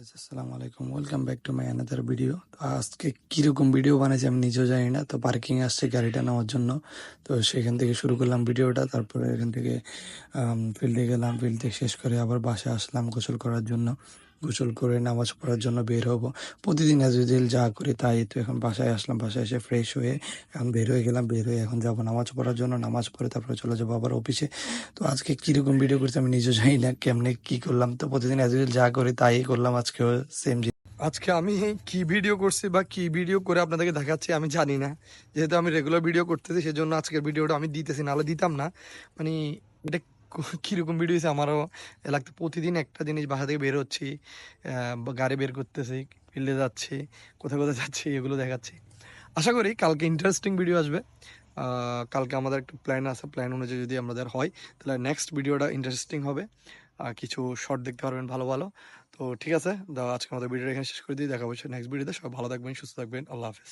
আসসালামু আলাইকুম, welcome back to my another video. তো আজকে কীরকম ভিডিও বানাইছি আমি নিজেও জানি না। তো পার্কিং আসছে গাড়িটা নেওয়ার জন্য। তো সেখান থেকে শুরু করলাম ভিডিওটা। তারপরে এখান থেকে ফিল্ডে গেলাম, ফিল্ড থেকে শেষ করে আবার বাসায় আসলাম গোসল করার জন্য। গোসল করে নামাজ পড়ার জন্য বের হব। প্রতিদিন অ্যাজ ইউজুয়াল যা করি তাই। তো এখন বাসায় আসলাম, বাসায় এসে ফ্রেশ হয়ে এখন বের হয়ে গেলাম। বের হয়ে এখন যাবো নামাজ পড়ার জন্য। নামাজ পড়ে তারপরে চলে যাবো আবার অফিসে। তো আজকে কিরকম ভিডিও করছি আমি নিজেও জানি না, কেমনে কি করলাম। তো প্রতিদিন অ্যাজ ইউজুয়াল যা করি তাই করলাম, আজকেও সেম। আজকে আমি কি ভিডিও করছি বা কি ভিডিও করে আপনাদেরকে দেখাচ্ছি আমি জানি না। যেহেতু আমি রেগুলার ভিডিও করতেছি সেজন্য আজকের ভিডিওটা আমি দিতেছি, নাহলে দিতাম না। মানে এটা কীরকম ভিডিও হয়েছে আমারও লাগতো। প্রতিদিন একটা জিনিস বাসা থেকে বের হচ্ছি, গাড়ি বের করতেছি, ফিল্ডে যাচ্ছি, কোথায় কোথায় যাচ্ছি এগুলো দেখাচ্ছি। আশা করি কালকে ইন্টারেস্টিং ভিডিও আসবে। কালকে আমাদের একটা প্ল্যান আছে, প্ল্যান অনুযায়ী যদি আমাদের হয় তাহলে নেক্সট ভিডিওটা ইন্টারেস্টিং হবে। কিছু শর্ট দেখতে পারবেন ভালো ভালো। তো ঠিক আছে, আজকে আমাদের ভিডিওটা এখানে শেষ করে দিই। দেখা হচ্ছে নেক্সট ভিডিওতে। সবাই ভালো থাকবেন, সুস্থ থাকবেন। আল্লাহ হাফেজ।